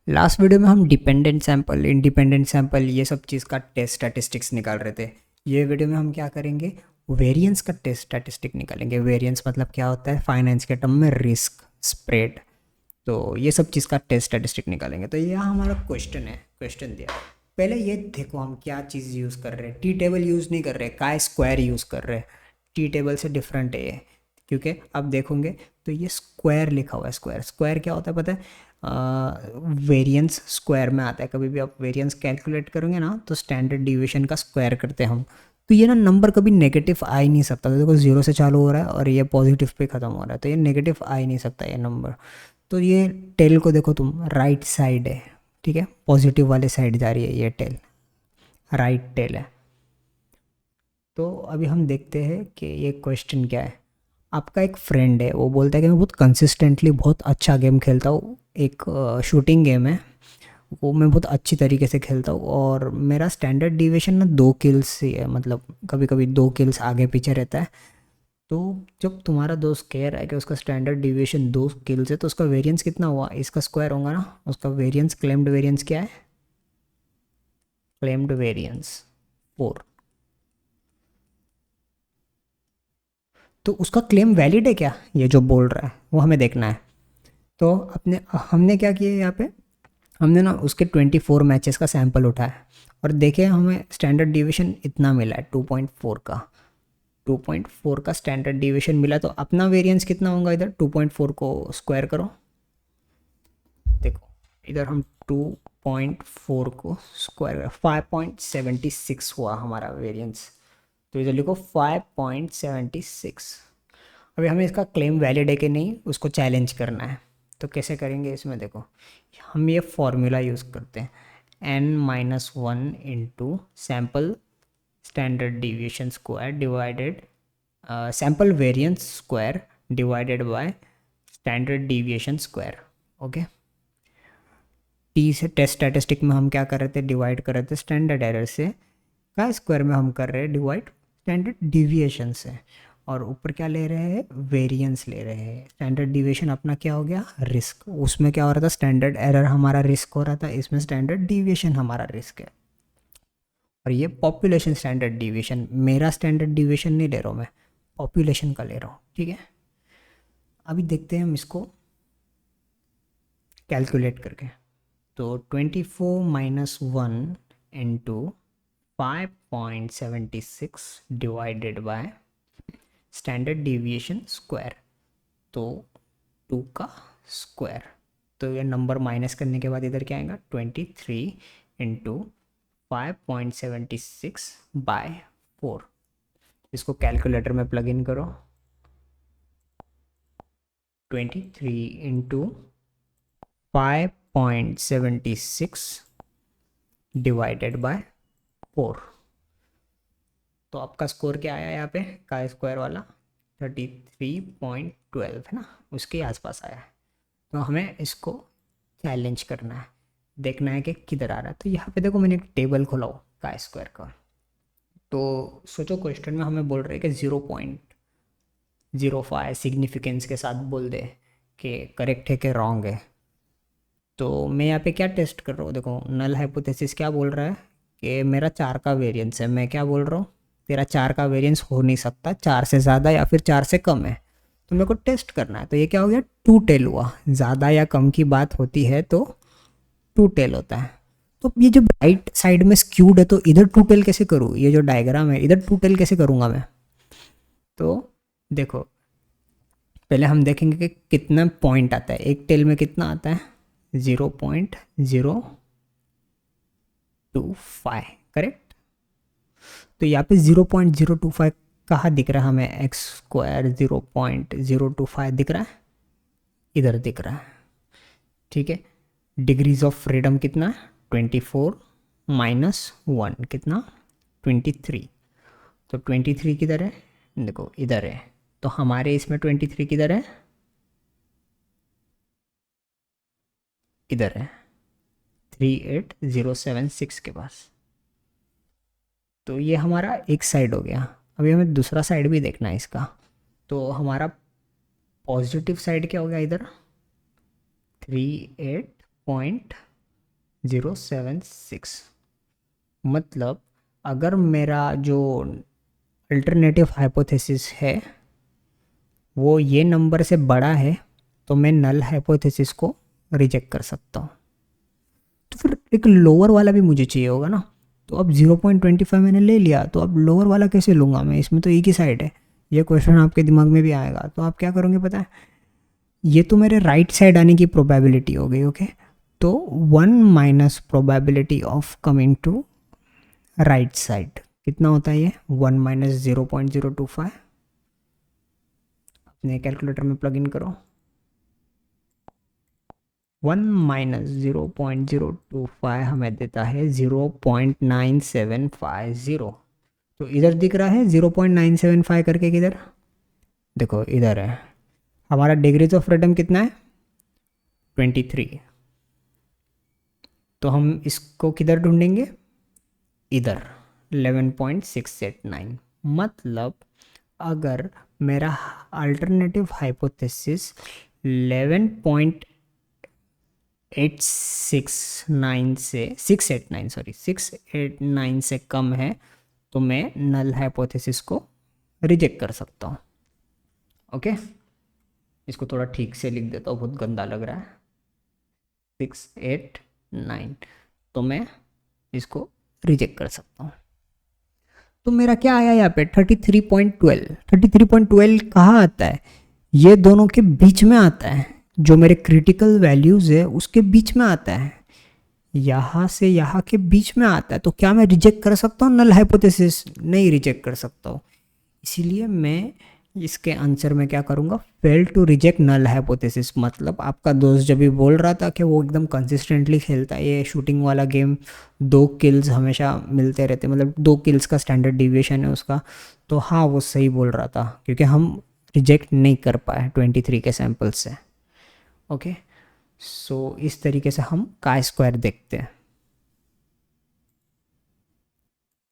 Last video में हम dependent sample, independent sample, ये सब चीज़ का टेस्ट स्टैटिस्टिक्स निकाल रहे थे। ये वीडियो में हम क्या करेंगे, वेरिएंस का टेस्ट स्टैटिस्टिक निकालेंगे। वेरिएंस मतलब क्या होता है, फाइनेंस के टर्म में रिस्क स्प्रेड। तो ये सब चीज़ का टेस्ट स्टैटिस्टिक निकालेंगे। तो यह हमारा क्वेश्चन है, क्वेश्चन दिया। पहले ये देखो हम क्या चीज़ यूज़ कर रहे हैं। टी टेबल यूज़ नहीं कर रहे, काय स्क्वायर यूज़ कर रहे हैं। टी टेबल से डिफरेंट है ये, क्योंकि अब देखोगे तो ये स्क्वायर लिखा हुआ है। स्क्वायर, स्क्वायर क्या होता है पता है, वेरिएंस स्क्वायर में आता है। कभी भी आप वेरिएंस कैलकुलेट करोगे ना तो स्टैंडर्ड डिविएशन का स्क्वायर करते हैं हम। तो ये ना नंबर कभी नेगेटिव आ ही नहीं सकता। तो देखो जीरो से चालू हो रहा है और ये पॉजिटिव पे ख़त्म हो रहा है, तो ये नेगेटिव आ ही नहीं सकता ये नंबर। तो ये टेल को देखो तुम, राइट साइड है, ठीक है, पॉजिटिव वाले साइड जा रही है ये टेल, राइट टेल है। तो अभी हम देखते हैं कि ये क्वेश्चन क्या है। आपका एक फ्रेंड है, वो बोलता है कि मैं बहुत कंसिस्टेंटली बहुत अच्छा गेम खेलता हूँ, एक शूटिंग गेम है वो मैं बहुत अच्छी तरीके से खेलता हूँ, और मेरा स्टैंडर्ड डिविएशन ना 2 किल्स ही है, मतलब कभी कभी 2 किल्स आगे पीछे रहता है। तो जब तुम्हारा दोस्त कह रहा है कि उसका स्टैंडर्ड डिविएशन 2 किल्स है, तो उसका वेरिएंस कितना हुआ, इसका स्क्वायर होगा ना। उसका वेरिएंस, क्लेम्ड वेरिएंस क्या है, क्लेम्ड वेरिएंस 4। तो उसका क्लेम वैलिड है क्या, ये जो बोल रहा है वो हमें देखना है। तो अपने हमने क्या किया यहाँ पे, हमने ना उसके 24 मैचेस का सैंपल उठाया और देखे हमें स्टैंडर्ड डिविएशन इतना मिला है 2.4 का। 2.4 का स्टैंडर्ड डिविएशन मिला, तो अपना वेरिएंस कितना होगा, इधर 2.4 को स्क्वायर करो। देखो इधर हम 2.4 को स्क्वायर, 5.76 हुआ हमारा वेरिएंस। तो इधर लिखो 5.76। अभी हमें इसका क्लेम वैलिड है कि नहीं उसको चैलेंज करना है। तो कैसे करेंगे इसमें, देखो हम ये फॉर्मूला यूज़ करते हैं, n-1 into sample standard deviation square divided, sample variance square divided by standard deviation square. Okay, T से टेस्ट स्टैटिस्टिक में हम क्या कर रहे थे, डिवाइड कर रहे थे स्टैंडर्ड एरर से, का स्क्वायर में हम कर रहे हैं डिवाइड स्टैंडर्ड डिविएशन से, और ऊपर क्या ले रहे हैं, वेरिएंस ले रहे हैं। स्टैंडर्ड डिविएशन अपना क्या हो गया, रिस्क। उसमें क्या हो रहा था, स्टैंडर्ड एरर हमारा रिस्क हो रहा था, इसमें स्टैंडर्ड डिविएशन हमारा रिस्क है। और ये पॉपुलेशन स्टैंडर्ड डिविएशन, मेरा स्टैंडर्ड डिविएशन नहीं ले रहा हूँ मैं, पॉपुलेशन का ले रहा हूँ, ठीक है। अभी देखते हैं हम इसको कैलकुलेट करके। तो 24 - 1 into 5.76 divided by standard deviation square, तो 2 का स्क्वायर। तो ये नंबर माइनस करने के बाद इधर क्या आएगा, 23 इंटू 5.76 बाय 4। इसको कैलकुलेटर में प्लग इन करो। 23 इंटू 5.76 डिवाइडेड बाय 4। तो आपका स्कोर क्या आया यहाँ पे, का स्क्वायर वाला 33.12 है ना, उसके आसपास आया है। तो हमें इसको चैलेंज करना है, देखना है कि किधर आ रहा है। तो यहाँ पे देखो मैंने एक टेबल खोला हो का स्क्वायर का। तो सोचो क्वेश्चन में हमें बोल रहे हैं कि 0.05 सिग्निफिकेंस के साथ बोल दे कि करेक्ट है कि रॉन्ग है। तो मैं यहाँ पे क्या टेस्ट कर रहा हूँ, देखो नल हाइपोथेसिस क्या बोल रहा है कि मेरा 4 का वेरिएंस है। मैं क्या बोल रहा हूँ, तेरा 4 का वेरिएंस हो नहीं सकता, 4 से ज़्यादा या फिर 4 से कम है। तो मेरे को टेस्ट करना है। तो ये क्या हो गया, 2 टेल हुआ। ज़्यादा या कम की बात होती है तो 2 टेल होता है। तो ये जो राइट साइड में स्क्यूड है, तो इधर 2 टेल कैसे करूँ, ये जो डायग्राम है इधर 2 टेल कैसे करूँगा मैं। तो देखो पहले हम देखेंगे कि कितना पॉइंट आता है, एक टेल में कितना आता है, 0.025, करेक्ट। तो यहाँ पे 0.025 कहाँ दिख रहा है हमें, एक्स स्क्वायर 0.025 दिख रहा है, इधर दिख रहा है, ठीक है। डिग्रीज ऑफ फ्रीडम कितना है, 24 माइनस 1 कितना, 23। तो 23 किधर है, देखो इधर है। तो हमारे इसमें 23 किधर है, इधर है, 38076 के पास। तो ये हमारा एक साइड हो गया। अभी हमें दूसरा साइड भी देखना है इसका। तो हमारा पॉजिटिव साइड क्या हो गया इधर, 38.5 076। मतलब अगर मेरा जो अल्टरनेटिव हाइपोथेसिस है वो ये नंबर से बड़ा है तो मैं नल हाइपोथेसिस को रिजेक्ट कर सकता हूँ। तो फिर एक लोअर वाला भी मुझे चाहिए होगा ना। तो अब 0.25 मैंने ले लिया, तो अब लोअर वाला कैसे लूँगा मैं, इसमें तो एक ही साइड है। ये क्वेश्चन आपके दिमाग में भी आएगा, तो आप क्या करोगे पता है, ये तो मेरे राइट साइड आने की प्रोबेबिलिटी हो गई। ओके, तो 1 minus probability of coming to right side कितना होता है ये, 1 माइनस 0.025। अपने कैलकुलेटर में प्लग इन करो। 1 माइनस 0.025 हमें देता है 0.9750। तो इधर दिख रहा है 0.975 करके, किधर देखो, इधर है। हमारा डिग्रीज ऑफ फ्रीडम कितना है, 23। तो हम इसको किधर ढूंढेंगे, इधर 11.689। मतलब अगर मेरा अल्टरनेटिव हाइपोथेसिस 11.869 से 689 से कम है तो मैं नल हाइपोथेसिस को रिजेक्ट कर सकता हूँ। ओके, इसको थोड़ा ठीक से लिख देता हूँ, बहुत गंदा लग रहा है। 689, तो मैं इसको रिजेक्ट कर सकता हूँ। तो मेरा क्या आया यहाँ पे 33.12। 33.12 कहाँ आता है, ये दोनों के बीच में आता है। जो मेरे क्रिटिकल वैल्यूज़ है उसके बीच में आता है, यहाँ से यहाँ के बीच में आता है। तो क्या मैं रिजेक्ट कर सकता हूँ नल हाइपोथेसिस, नहीं रिजेक्ट कर सकता हूँ। इसीलिए मैं इसके आंसर में क्या करूँगा, fail to reject null hypothesis. मतलब आपका दोस्त जब भी बोल रहा था कि वो एकदम कंसिस्टेंटली खेलता है ये शूटिंग वाला गेम, 2 किल्स हमेशा मिलते रहते, मतलब 2 किल्स का स्टैंडर्ड डिविएशन है उसका, तो हाँ वो सही बोल रहा था, क्योंकि हम रिजेक्ट नहीं कर पाए 23 के सैंपल से। ओके, सो इस तरीके से हम काय स्क्वायर देखते हैं।